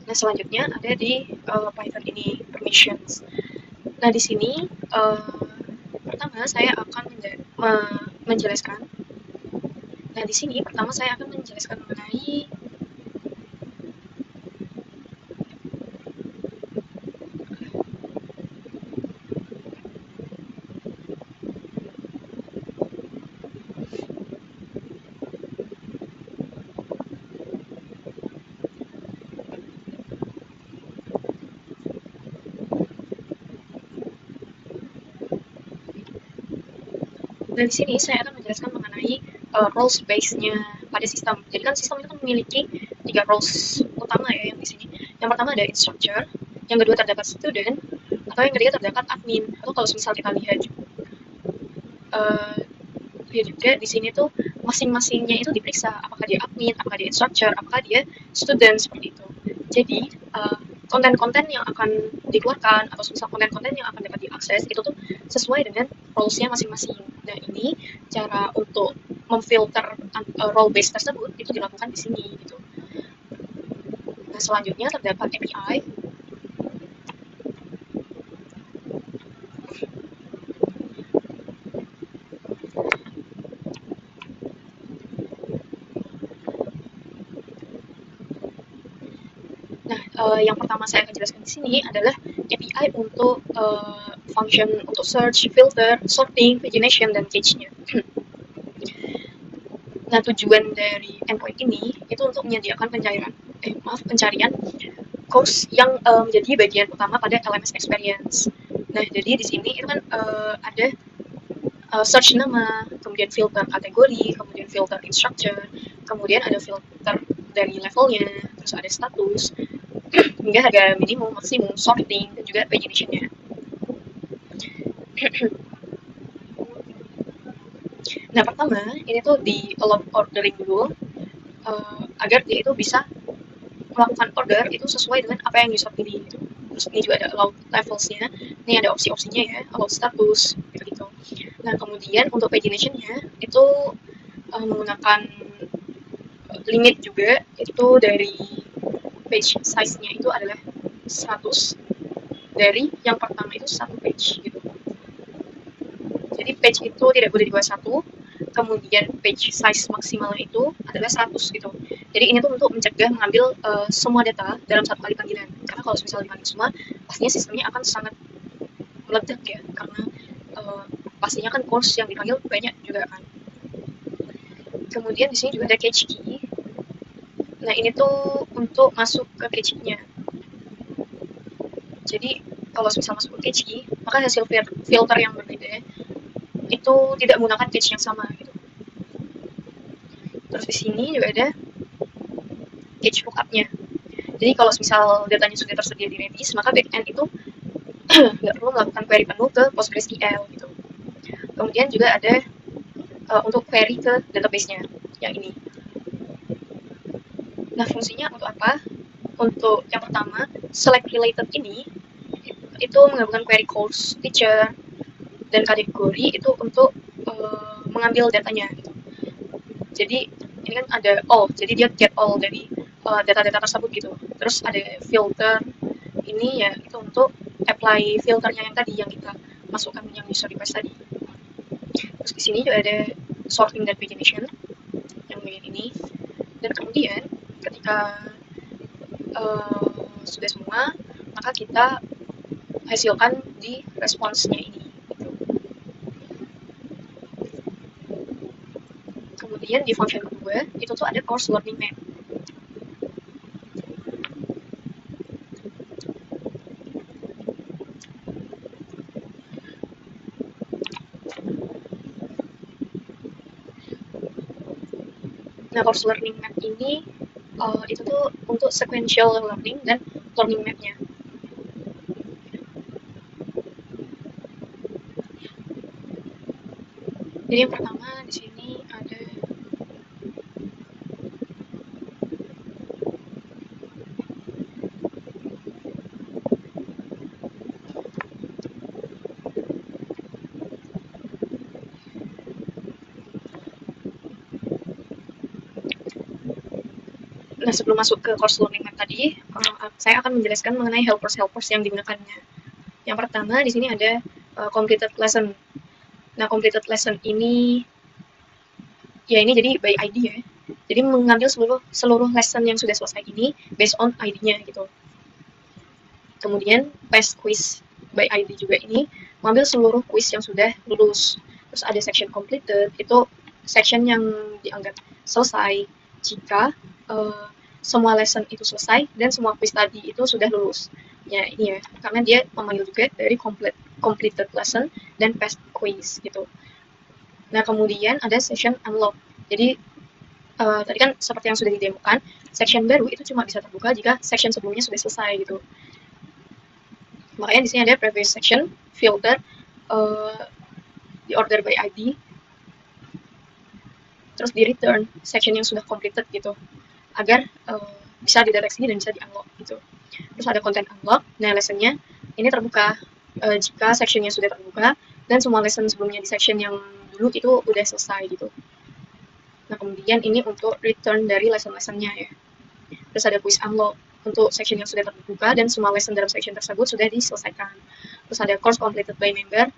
Nah, selanjutnya ada di Python ini permissions. Nah, di sini pertama saya akan menjelaskan. Nah, di sini pertama saya akan menjelaskan mengenai Dan di sini saya akan menjelaskan mengenai roles base-nya pada sistem. Jadi kan sistem itu kan memiliki 3 roles utama ya yang di sini. Yang pertama ada instructor, yang kedua terdapat student, atau yang ketiga terdapat admin. Atau kalau misal kita lihat juga di sini tuh masing-masingnya itu diperiksa apakah dia admin, apakah dia instructor, apakah dia student seperti itu. Jadi konten-konten yang akan dikeluarkan atau misal konten-konten yang akan dapat diakses itu tuh sesuai dengan roles-nya masing-masing. Nah, ini cara untuk memfilter role base tersebut itu dilakukan di sini gitu. Nah, selanjutnya terdapat API. Nah, yang pertama saya akan jelaskan di sini adalah API untuk function untuk search, filter, sorting, pagination, dan cache-nya. Nah, tujuan dari endpoint ini itu untuk menyediakan pencarian course yang menjadi bagian utama pada LMS experience. Nah, jadi di sini itu kan ada search nama, kemudian filter kategori, kemudian filter instructor, kemudian ada filter dari levelnya, terus ada status, hingga harga minimum, maksimum, sorting, dan juga pagination-nya. Nah, pertama, ini tuh di allow ordering dulu, agar dia itu bisa melakukan order itu sesuai dengan apa yang user pilih gitu. Terus ini juga ada allow levels-nya, ini ada opsi-opsinya ya, allow status, gitu-gitu. Nah, kemudian untuk pagination-nya itu menggunakan limit juga, itu dari page size-nya itu adalah 100, dari yang pertama itu 1 page gitu. Jadi page itu tidak boleh di bawah 1, kemudian page size maksimalnya itu adalah 100 gitu. Jadi ini tuh untuk mencegah mengambil semua data dalam satu kali panggilan. Karena kalau misalnya dipanggil semua, pastinya sistemnya akan sangat meledak ya, karena pastinya kan course yang dipanggil banyak juga kan. Kemudian di sini juga ada cache key. Nah, ini tuh untuk masuk ke cache key-nya. Jadi kalau misal masuk ke cache key, maka hasil filter yang berbeda itu tidak menggunakan cache yang sama gitu. Terus di sini juga ada cache lookup-nya. Jadi kalau misal datanya sudah tersedia di Redis, maka backend itu nggak perlu melakukan query penuh ke PostgreSQL gitu. Kemudian juga ada untuk query ke database-nya yang ini. Nah, fungsinya untuk apa? Untuk yang pertama, select related ini itu menggabungkan query course, teacher, dan kategori itu untuk mengambil datanya gitu. Jadi ini kan ada all, jadi dia get all dari data-data tersebut gitu. Terus ada filter, ini ya itu untuk apply filternya yang tadi yang kita masukkan yang user request tadi. Terus di sini juga ada sorting dan pagination yang bagian ini. Dan kemudian ketika sudah semua, maka kita hasilkan di responsnya ini. Gitu. Kemudian di function kedua, itu tuh ada course learning map. Nah, course learning map ini itu tuh untuk sequential learning dan learning map-nya. Jadi yang pertama di sini ada Nah, sebelum masuk ke course learning map tadi, saya akan menjelaskan mengenai helpers-helpers yang digunakannya. Yang pertama di sini ada completed lesson. Nah, completed lesson ini ya ini jadi by ID ya. Jadi mengambil seluruh lesson yang sudah selesai ini based on ID-nya gitu. Kemudian past quiz by ID juga ini mengambil seluruh quiz yang sudah lulus. Terus ada section completed, itu section yang dianggap selesai jika semua lesson itu selesai dan semua quiz tadi itu sudah lulus. Ya ini ya, karena dia memanggil juga dari completed lesson dan past quiz gitu. Nah, kemudian ada section unlock. Jadi tadi kan seperti yang sudah didemokan, section baru itu cuma bisa terbuka jika section sebelumnya sudah selesai gitu. Makanya di sini ada previous section, filter, di order by ID, terus di return section yang sudah completed gitu, agar bisa dideteksi dan bisa di-unlock gitu. Terus ada content unlock, nah lessonnya ini terbuka jika sectionnya sudah terbuka dan semua lesson sebelumnya di section yang dulu itu udah selesai gitu. Nah, kemudian ini untuk return dari lesson-lessonnya ya. Terus ada quiz unlock untuk section yang sudah terbuka dan semua lesson dalam section tersebut sudah diselesaikan. Terus ada course completed by member.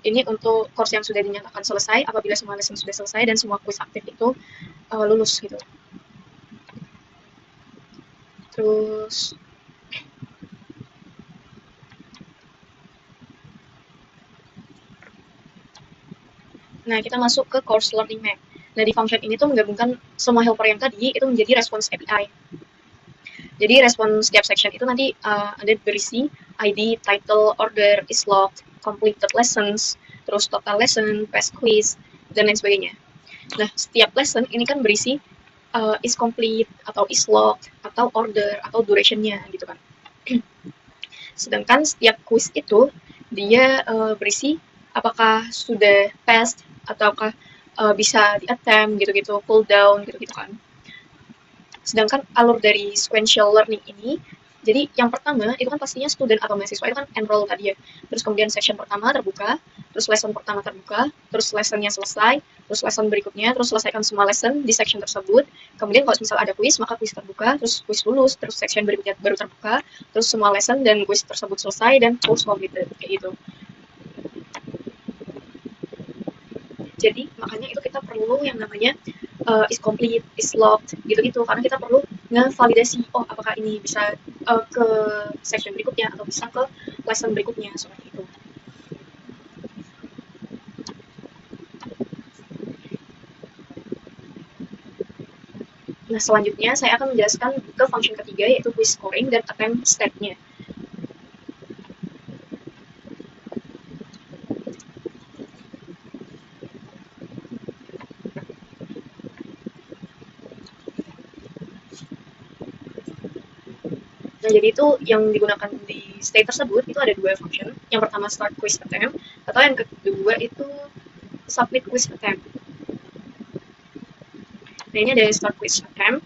Ini untuk course yang sudah dinyatakan selesai apabila semua lesson sudah selesai dan semua quiz aktif itu lulus gitu. Terus nah, kita masuk ke course learning map. Nah, di function ini tuh menggabungkan semua helper yang tadi itu menjadi response API. Jadi respon setiap section itu nanti ada berisi ID, title, order, is logged, completed lessons, terus total lesson, past quiz, dan lain sebagainya. Nah, setiap lesson ini kan berisi is complete, atau is logged, atau order, atau durationnya gitu kan. Sedangkan setiap quiz itu dia berisi apakah sudah passed, ataukah bisa di-attempt gitu-gitu, cool down gitu-gitu kan. Sedangkan alur dari sequential learning ini, jadi yang pertama itu kan pastinya student atau mahasiswa itu kan enroll tadi ya. Terus kemudian session pertama terbuka, terus lesson pertama terbuka, terus lessonnya selesai, terus lesson berikutnya, terus selesaikan semua lesson di section tersebut. Kemudian kalau misal ada quiz, maka quiz terbuka, terus quiz lulus, terus section berikutnya baru terbuka, terus semua lesson dan quiz tersebut selesai dan course completed kayak gitu. Jadi makanya itu kita perlu yang namanya is complete, is locked, gitu-gitu. Karena kita perlu ngevalidasi, oh apakah ini bisa ke section berikutnya atau bisa ke lesson berikutnya, seperti itu. Nah, selanjutnya saya akan menjelaskan ke function ketiga, yaitu quiz scoring dan attempt state-nya. Nah, jadi itu yang digunakan di state tersebut itu ada dua function. Yang pertama start quiz attempt, atau yang kedua itu submit quiz attempt. Nah, ini ada start quiz attempt.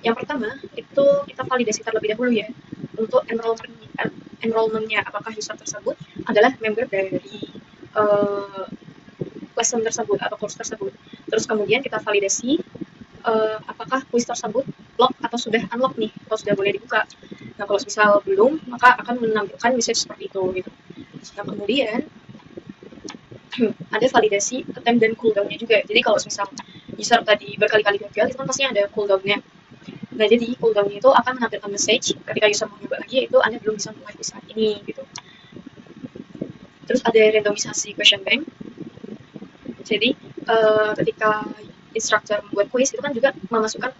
Yang pertama itu kita validasi terlebih dahulu ya untuk enrollment-nya apakah user tersebut adalah member dari lesson tersebut atau course tersebut. Terus kemudian kita validasi apakah kuis tersebut lock atau sudah unlock nih, atau sudah boleh dibuka. Nah, kalau misal belum, maka akan menampilkan message seperti itu gitu. Nah, kemudian ada validasi attempt dan cooldown-nya juga. Jadi kalau misal user tadi berkali-kali gagal, itu kan pasti ada cooldown-nya. Nah, jadi cooldown itu akan menampilkan message ketika user mau nyoba lagi, yaitu Anda belum bisa mulai saat ini gitu. Terus ada randomisasi question bank. Jadi ketika instructor membuat quiz itu kan juga memasukkan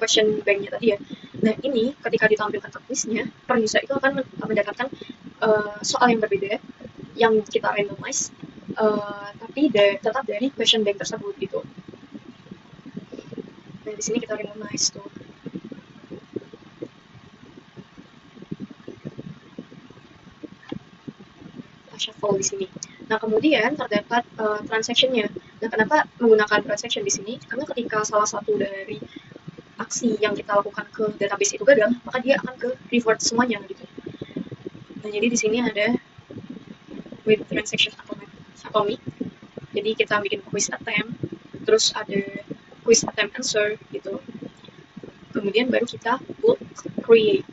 question bank-nya tadi ya. Nah, ini ketika ditampilkan ke quiznya, per user itu akan mendapatkan soal yang berbeda yang kita randomize, tapi tetap dari question bank tersebut gitu. Nah, di sini kita randomize tuh. Shuffle di sini. Nah, kemudian terdapat transaction-nya. Nah, kenapa menggunakan transaction di sini? Karena ketika salah satu dari aksi yang kita lakukan ke database itu gagal, maka dia akan ke revert semuanya gitu. Nah, jadi di sini ada with transaction atomic. Jadi kita bikin quiz attempt, terus ada quiz attempt answer gitu. Kemudian baru kita bulk create.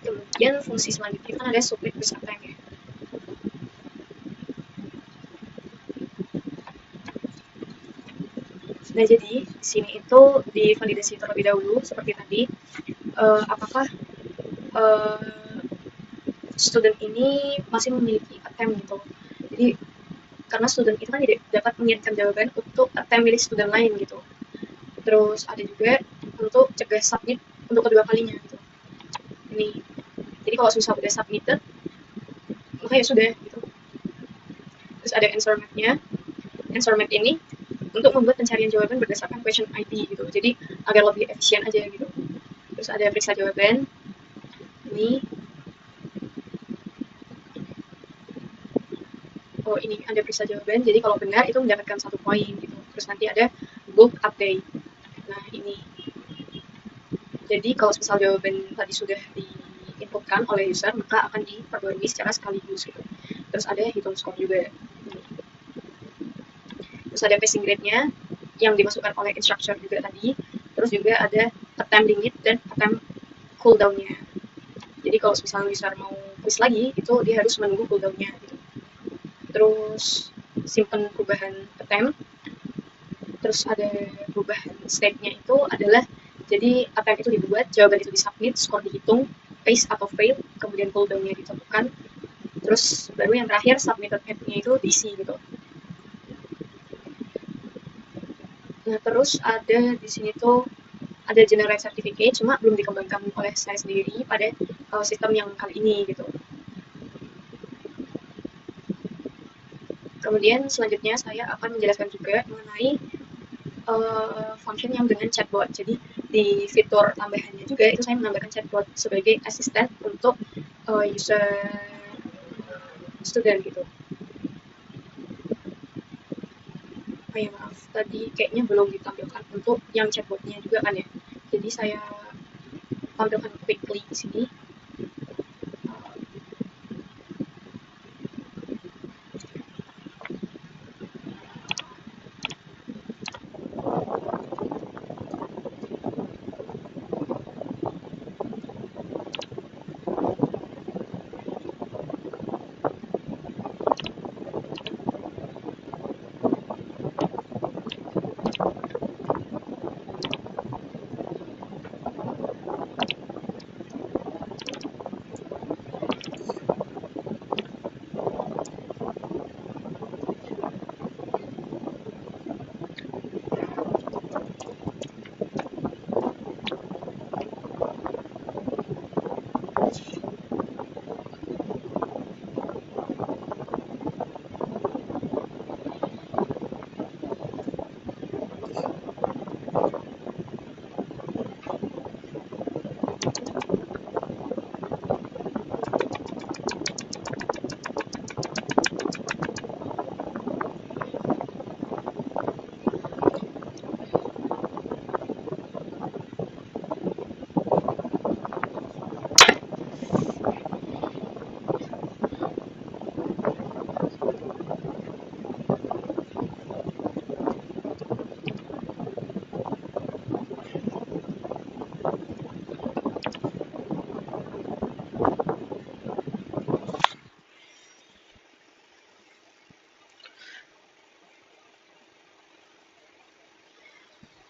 Kemudian fungsi selanjutnya kan ada submit quiz attempt ya. Nah, jadi di sini itu divalidasi terlebih dahulu seperti tadi, apakah student ini masih memiliki attempt gitu. Jadi karena student itu kan tidak dapat mengirimkan jawaban untuk attempt milik student lain gitu. Terus ada juga untuk cegah submit untuk kedua kalinya gitu. Ini. Jadi kalau susah udah submitted, maka ya sudah gitu. Terus ada answer map-nya. Answer map ini untuk membuat pencarian jawaban berdasarkan question ID gitu. Jadi agar lebih efisien aja gitu. Terus ada periksa jawaban. Ini. Oh, ini ada periksa jawaban. Jadi kalau benar itu mendapatkan 1 poin gitu. Terus nanti ada bulk update. Nah, ini. Jadi kalau misal jawaban tadi sudah diinputkan oleh user, maka akan diperbarui secara sekaligus gitu. Terus ada hitung skor juga. Terus ada passing grade-nya yang dimasukkan oleh instructor juga tadi. Terus juga ada attempt limit dan attempt cooldown-nya. Jadi kalau misalnya user mau quiz lagi, itu dia harus menunggu cooldown-nya gitu. Terus simpan perubahan attempt. Terus ada perubahan state-nya itu adalah jadi attempt itu dibuat, jawaban itu disubmit, skor dihitung, paste atau fail, kemudian cooldown-nya ditentukan. Terus baru yang terakhir submitted app-nya itu diisi gitu. Nah, terus ada di sini tuh ada generate certificate, cuma belum dikembangkan oleh saya sendiri pada sistem yang kali ini gitu. Kemudian selanjutnya saya akan menjelaskan juga mengenai function yang dengan chatbot. Jadi di fitur tambahannya juga itu saya menambahkan chatbot sebagai asisten untuk user student gitu. Oh ya maaf, tadi kayaknya belum ditampilkan untuk yang chatbotnya juga kan ya. Jadi saya tampilkan quickly di sini.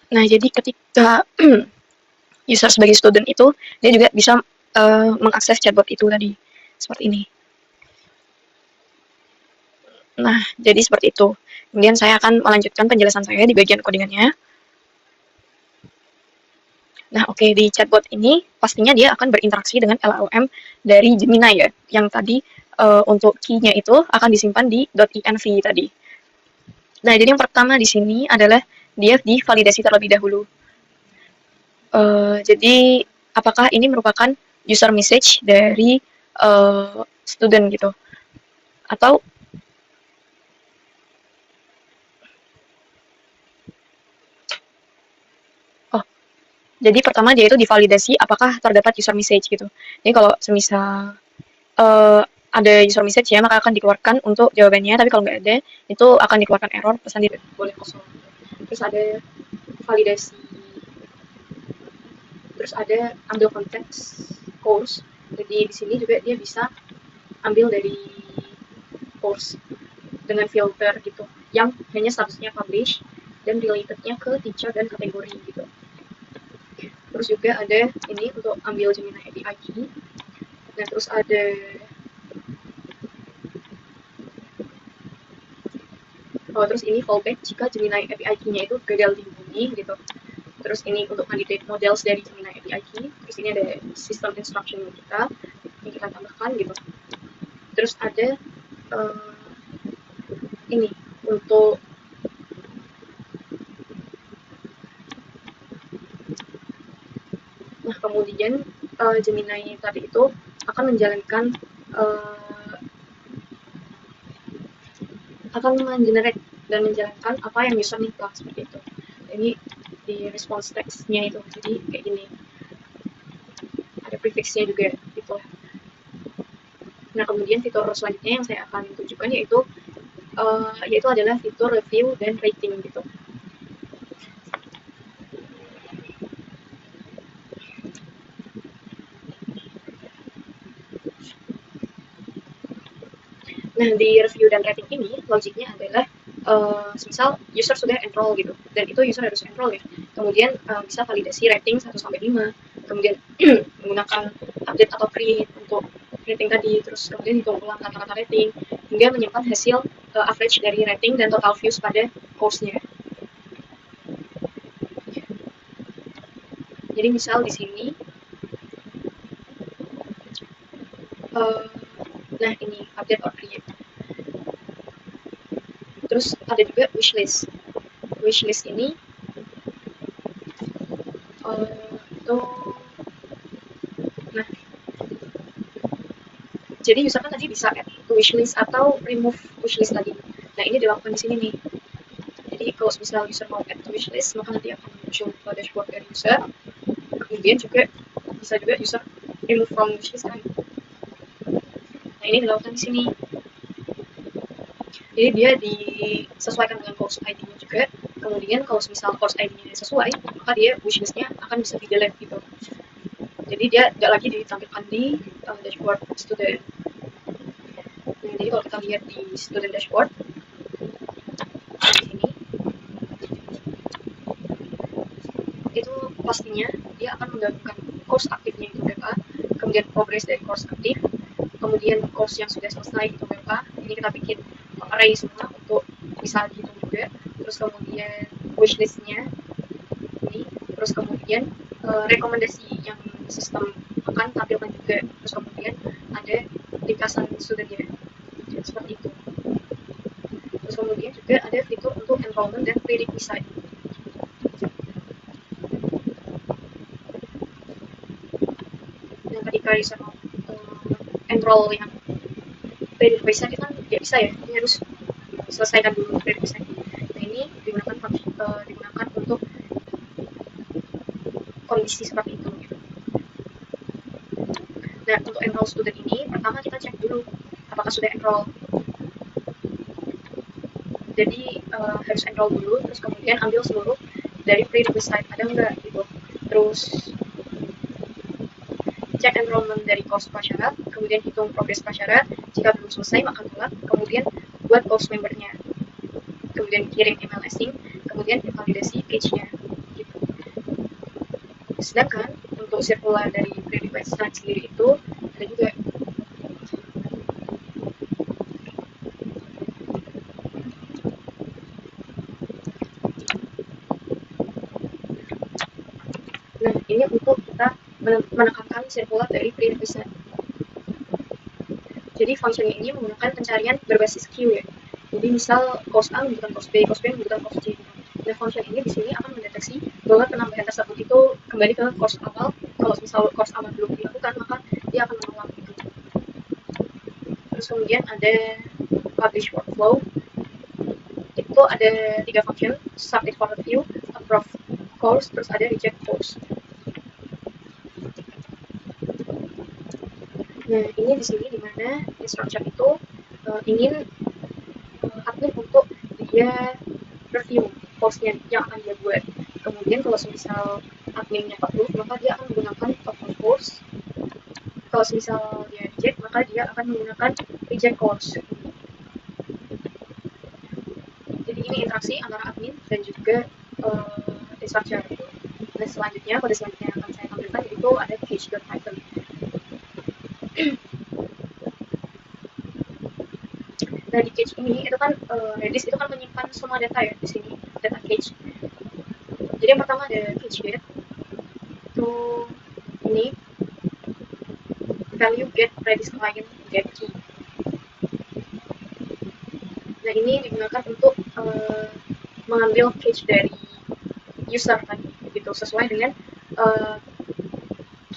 Nah, jadi ketika user sebagai student itu, dia juga bisa mengakses chatbot itu tadi, seperti ini. Nah, jadi seperti itu. Kemudian saya akan melanjutkan penjelasan saya di bagian codingannya. Nah, oke, di chatbot ini pastinya dia akan berinteraksi dengan LLM dari Gemini ya, yang tadi untuk key-nya itu akan disimpan di .env tadi. Nah, jadi yang pertama di sini adalah dia divalidasi terlebih dahulu. Jadi apakah ini merupakan user message dari student gitu, atau oh, jadi pertama dia itu divalidasi apakah terdapat user message gitu. Jadi kalau semisal ada user message ya, maka akan dikeluarkan untuk jawabannya, tapi kalau nggak ada itu akan dikeluarkan error, pesan tidak boleh kosong. Terus ada validasi, terus ada ambil konteks course. Jadi di sini juga dia bisa ambil dari course dengan filter gitu, yang hanya statusnya publish dan relatednya ke teacher dan kategori gitu. Terus juga ada ini untuk ambil Gemini API key. Nah, terus ada terus ini fallback jika Gemini API key-nya itu gagal dihubungi gitu. Terus ini untuk candidate models dari Gemini API key. Terus ini ada system instruction kita yang kita tambahkan gitu. Terus ada ini untuk nah, kemudian Gemini tadi itu akan menjalankan akan mengenerate dan menjalankan apa yang user minta seperti itu. Ini di response text-nya itu, jadi kayak gini. Ada prefix-nya juga gitu. Nah, kemudian fitur selanjutnya yang saya akan tunjukkan yaitu adalah fitur review dan rating gitu. Nah, di review dan rating ini logiknya adalah misal user sudah enroll gitu, dan itu user harus enroll ya. Kemudian bisa validasi rating 1-5, kemudian menggunakan update atau create untuk rating tadi, terus kemudian hitung ulang kata-kata rating hingga menyimpan hasil average dari rating dan total views pada course-nya. Jadi misal di sini nah ini update or create. Terus ada juga wishlist. Wishlist ini itu nah, jadi user kan tadi bisa add wishlist atau remove wishlist tadi. Nah, ini dilakukan di sini nih. Jadi kalau misal user mau add wishlist, maka nanti akan muncul ke dashboard dari user. Kemudian juga bisa juga user remove from wishlist kan. Nah, ini dilakukan di sini. Jadi dia disesuaikan dengan course ID-nya juga. Kemudian kalau misal course ID-nya sesuai, maka dia wishlist-nya akan bisa di-delete gitu. Jadi dia tidak lagi ditampilkan di dashboard student. Nah, jadi kalau kita lihat di student dashboard, di sini, itu pastinya dia akan menggabungkan course aktifnya itu berapa, kemudian progress dari course aktif, kemudian course yang sudah selesai itu berapa. Ini kita bikin array semua untuk bisa dihitung juga. Terus kemudian wishlist-nya ini, terus kemudian rekomendasi yang sistem akan tampilkan juga. Terus kemudian ada ringkasan studentnya seperti itu. Terus kemudian juga ada fitur untuk enrollment dan prerequisite. Yang ketika user enroll yang prerequisite itu kan tidak bisa ya, ini harus selesaikan dulu prerequisite. Nah, ini digunakan untuk kondisi seperti itu gitu. Nah, untuk enroll student ini pertama kita cek dulu apakah sudah enroll. Jadi harus enroll dulu, terus kemudian ambil seluruh dari prerequisite ada enggak gitu. Terus cek enrollment dari course prasyarat, kemudian hitung progres prasyarat. Jika belum selesai maka tolak, kemudian buat course membernya, kemudian kirim email asing, kemudian validasi page-nya gitu. Sedangkan untuk sirkular dari prerequisite sendiri itu ada juga. Nah, ini untuk kita menekankan sirkular dari prerequisite. Jadi functionnya ini menggunakan pencarian berbasis Q ya. Jadi misal course A membutuhkan course B membutuhkan course C. Nah, function ini di sini akan mendeteksi bahwa penambahan tersebut itu kembali ke course awal. Kalau misal course awal belum dilakukan, maka dia akan menolak gitu. Terus kemudian ada publish workflow. Itu ada 3 function, submit for review, approve course, terus ada reject course. Nah, ini di sini dimana instructor itu ingin admin untuk dia review course-nya yang akan dia buat. Kemudian kalau misal adminnya approve, maka dia akan menggunakan approve course. Kalau misal dia reject, maka dia akan menggunakan reject course. Jadi ini interaksi antara admin dan juga instructor. Nah, selanjutnya, pada selanjutnya yang akan saya tampilkan itu ada page.python. Nah, di cage ini itu kan Redis itu kan menyimpan semua data ya di sini, data cage. Jadi yang pertama ada cage get, itu ini value get Redis client get key. Nah, ini digunakan untuk mengambil cage dari user tadi gitu, sesuai dengan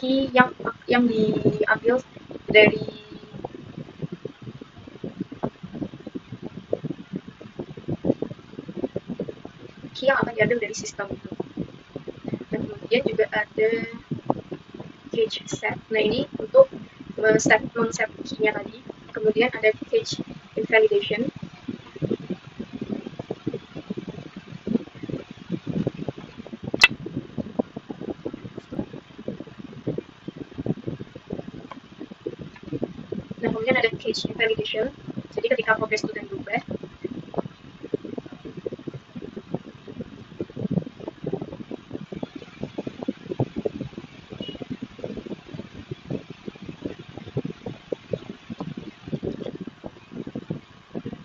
key yang diambil dari key yang akan diambil dari sistem itu. Dan kemudian juga ada cage set. Nah, ini untuk men-set key-nya tadi. Kemudian ada cage invalidation. Nah, kemudian ada cage invalidation. Jadi ketika progress student berubah,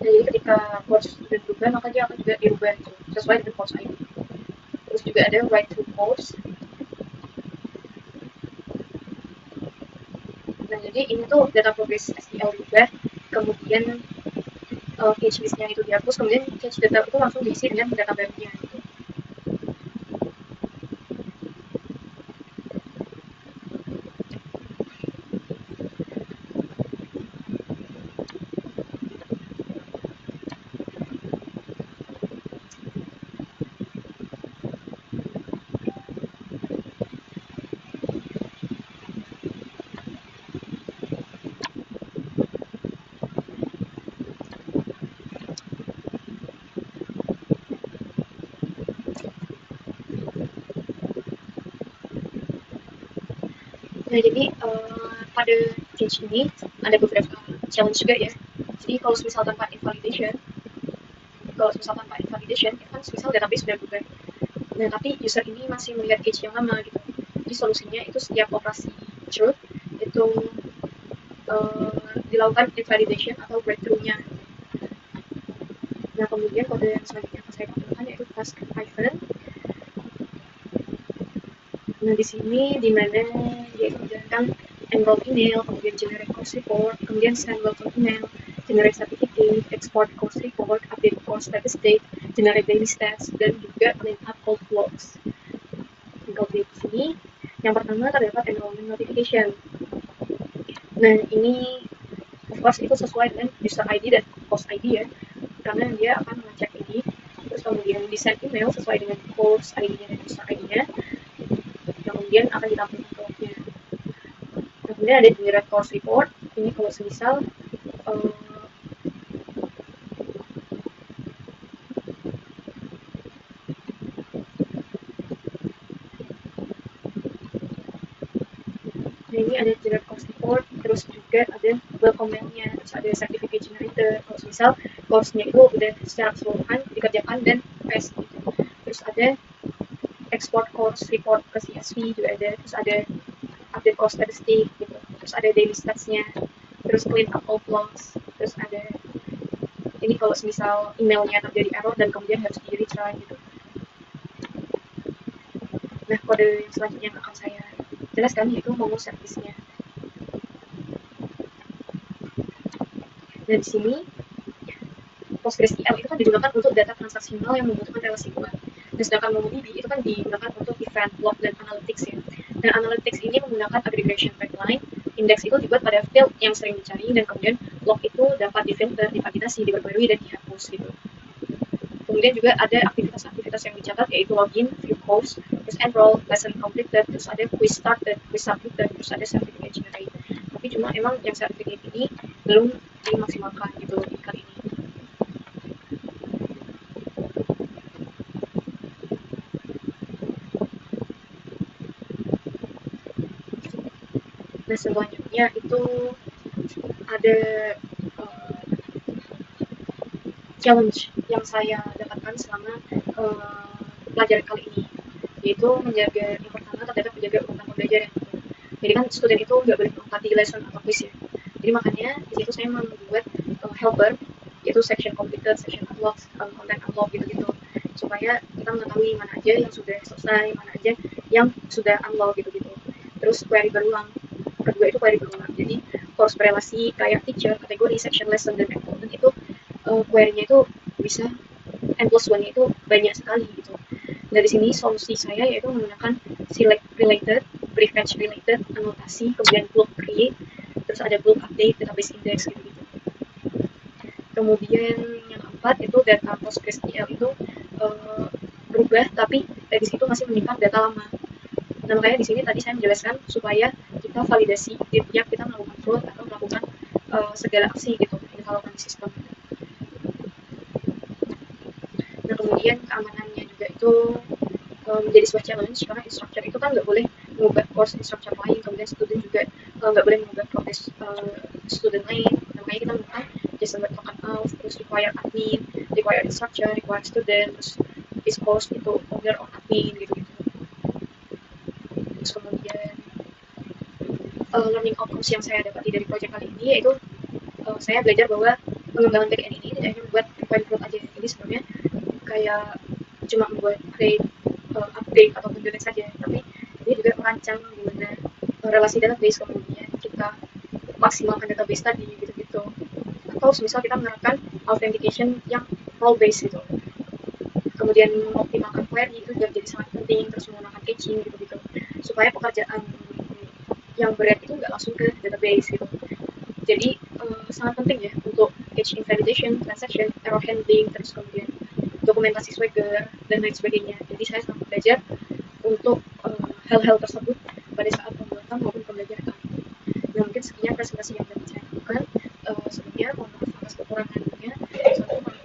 jadi ketika course student berubah, maka dia akan juga diubah gitu, sesuai dengan course ID. Terus juga ada write to course. Nah, jadi ini tuh data progress SQL diubah, kemudian cage listnya itu dihapus, kemudian cage data itu langsung diisi dengan data barunya. Nah, jadi pada cage ini ada beberapa challenge juga ya. Jadi kalau misal tanpa invalidation, itu kan misal database sudah berubah. Nah, tapi user ini masih melihat cage yang lama gitu. Jadi solusinya itu setiap operasi root itu dilakukan invalidation atau breakthrough-nya. Nah, kemudian kode yang selanjutnya akan saya tampilkan yaitu task Python. Nah, di sini di mana dia menjalankan enroll email, kemudian generate course report, kemudian send welcome email, generate certificate, export course report, update course statistic, generate daily stats, dan juga clean up old logs. Kalau di sini, yang pertama terdapat enrollment notification. Nah, ini of course itu sesuai dengan user ID dan course ID ya, karena dia akan mengecek ini. Terus kemudian di send email sesuai dengan course ID-nya dan user ID-nya. Kemudian akan ditampilkan lognya. Nah, kemudian ada generate course report. Ini kalau semisal nah, ini ada generate course report, terus juga ada welcome mail-nya, terus ada certificate generator. Kalau misal course-nya itu udah secara keseluruhan dikerjakan dan pass gitu. Terus ada export course report ke CSV juga ada, terus ada update course statistik gitu, terus ada daily statsnya, terus clean up all logs, terus ada ini kalau misal emailnya terjadi error dan kemudian harus di retry gitu. Nah, kode yang selanjutnya yang akan saya jelaskan yaitu Momo service-nya. Dan di sini PostgreSQL itu kan digunakan untuk data transaksional yang membutuhkan relasi kuat. Dan sedangkan MongoDB itu kan digunakan untuk event, log, dan analytics ya. Dan analytics ini menggunakan aggregation pipeline. Index itu dibuat pada field yang sering dicari, dan kemudian log itu dapat difilter, divalidasi, diperbarui, dan dihapus gitu. Kemudian juga ada aktivitas-aktivitas yang dicatat, yaitu login, view course, terus enroll, lesson completed, terus ada quiz started, quiz submitted, terus ada certificate generate. Tapi cuma emang yang certificate ini belum dimaksimalkan gitu di kali ini. Nah, selanjutnya itu ada uh, challenge yang saya dapatkan selama pelajaran kali ini, yaitu menjaga yang pertama terdapat menjaga urutan pembelajaran. Jadi kan student itu nggak boleh melompat lesson atau quiz ya. Jadi makanya di situ saya membuat helper, yaitu section completed, section unlock, content unlock gitu-gitu, supaya kita mengetahui mana aja yang sudah selesai, mana aja yang sudah unlock gitu-gitu. Terus query berulang. Kedua itu query berulang. Jadi course berelasi kayak teacher, kategori, section, lesson, dan content itu query-nya itu bisa N+1-nya itu banyak sekali gitu. Dari sini solusi saya yaitu menggunakan select related, prefetch related, anotasi, kemudian bulk create, terus ada bulk update, database index gitu-gitu. Kemudian yang keempat itu data PostgreSQL itu berubah, tapi dari situ masih menyimpan data lama. Nah, makanya di sini tadi saya menjelaskan supaya kita validasi tiap kita melakukan float atau melakukan segala aksi gitu di halaman sistem. Nah, kemudian keamanannya juga itu menjadi sebuah challenge karena instructor itu kan nggak boleh mengubah course instructor lain, kemudian student juga nggak boleh mengubah progress student lain. Nah, makanya kita menggunakan JSON token out, terus require admin, require instructor, require student, terus this course itu owner or admin gitu-gitu. Terus kemudian learning outcomes yang saya dapati dari project kali ini yaitu saya belajar bahwa pengembangan backend ini tidak hanya membuat require float aja. Jadi sebenarnya kayak cuma membuat create update atau pendirian saja, tapi dia juga merancang gimana relasi database, kemudian kita maksimalkan database tadi gitu-gitu, atau misal kita menerapkan authentication yang role based gitu, kemudian mengoptimalkan query itu juga jadi sangat penting, terus menggunakan caching gitu-gitu supaya pekerjaan yang berat itu nggak langsung ke database gitu. Jadi sangat penting ya untuk cache invalidation, transaction, error handling, terus kemudian dokumentasi Swagger dan lain sebagainya. Jadi saya sangat belajar untuk hal-hal tersebut pada saat pembuatan maupun pembelajaran. Nah, mungkin sekian presentasi yang dapat saya lakukan. Sebelumnya mohon maaf atas kekurangannya. Assalamualaikum